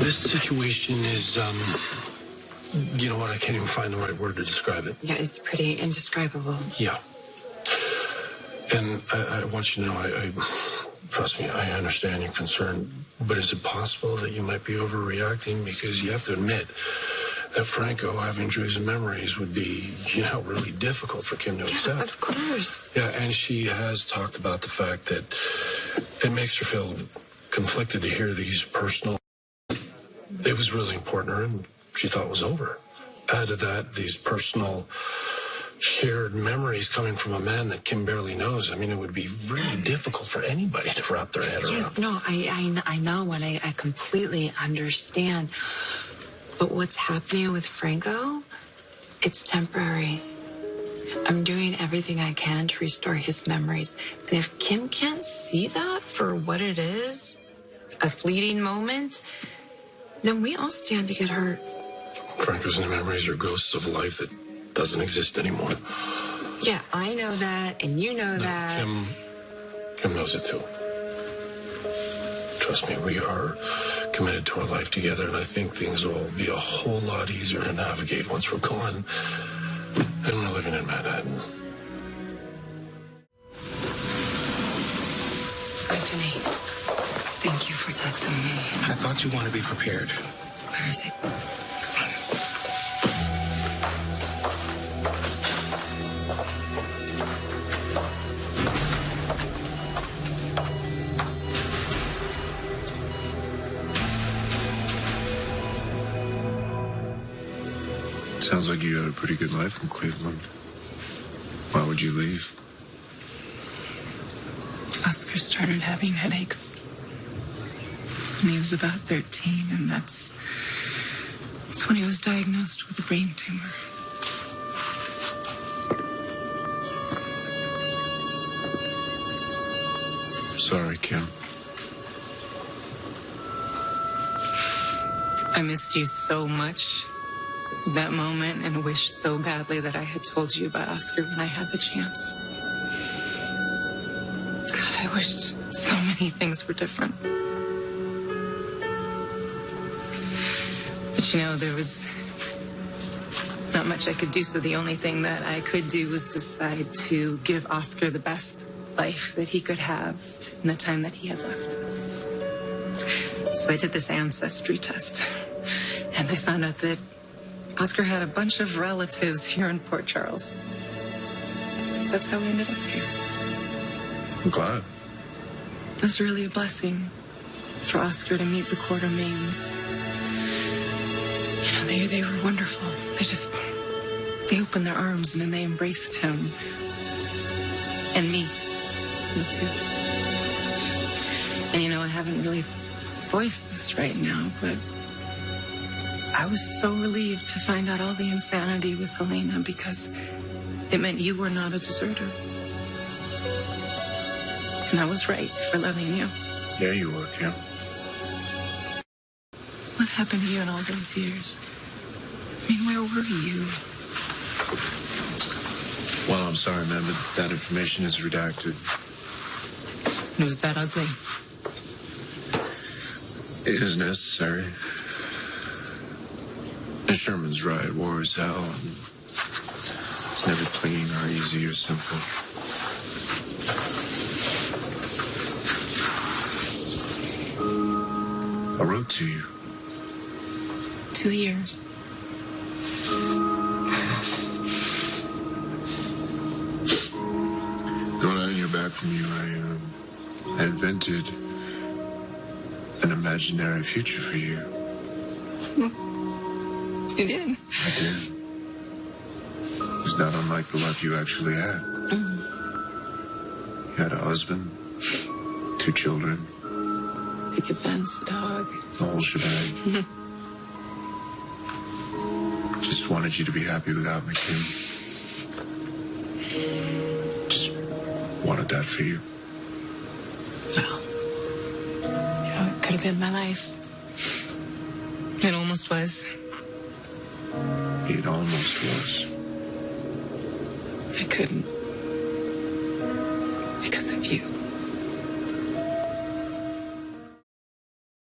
This situation is, you know what? I can't even find the right word to describe it. Yeah, it's pretty indescribable. Yeah. And I want you to know, I trust me, I understand your concern, but is it possible that you might be overreacting? Because you have to admit that Franco having dreams and memories would be, really difficult for Kim to accept. Of course. Yeah, and she has talked about the fact that it makes her feel conflicted to hear these personal... It was really important to her, and she thought it was over. Add to that, these personal shared memories coming from a man that Kim barely knows. I mean, it would be really difficult for anybody to wrap their head around. Yes, no, I know, and I completely understand. But what's happening with Franco, it's temporary. I'm doing everything I can to restore his memories. And if Kim can't see that for what it is, a fleeting moment, then we all stand to get hurt. Franco's memories are ghosts of a life that doesn't exist anymore. Yeah, I know that, and you know that. Kim knows it too. Trust me, we are committed to our life together, and I think things will be a whole lot easier to navigate once we're gone and we're living in Manhattan. Anthony, thank you for texting me. I thought you wanted to be prepared. Where is it? Sounds like you had a pretty good life in Cleveland. Why would you leave? Oscar started having headaches when he was about 13, and that's when he was diagnosed with a brain tumor. Sorry, Kim. I missed you so much that moment and wished so badly that I had told you about Oscar when I had the chance. God, I wished so many things were different. But there was not much I could do, so the only thing that I could do was decide to give Oscar the best life that he could have in the time that he had left. So I did this ancestry test, and I found out that Oscar had a bunch of relatives here in Port Charles. So that's how we ended up here. I'm glad. It was really a blessing for Oscar to meet the Quartermains. They were wonderful. They opened their arms and then they embraced him. And me too. And I haven't really voiced this right now, but I was so relieved to find out all the insanity with Helena, because it meant you were not a deserter. And I was right for loving you. Yeah, you were, Kim. What happened to you in all those years? I mean, where were you? Well, I'm sorry, man, but that information is redacted. And it was that ugly. It is necessary. And Sherman's right. War is hell. And it's never clean or easy or simple. I wrote to you. 2 years. When I didn't hear back from you, I invented an imaginary future for you. You did? I did. It was not unlike the life you actually had. Mm-hmm. You had a husband, 2 children. Picket fence, a dog. The whole shebang. Just wanted you to be happy without me, Kim. Just wanted that for you. Well, it could have been my life. It almost was. It almost was. I couldn't.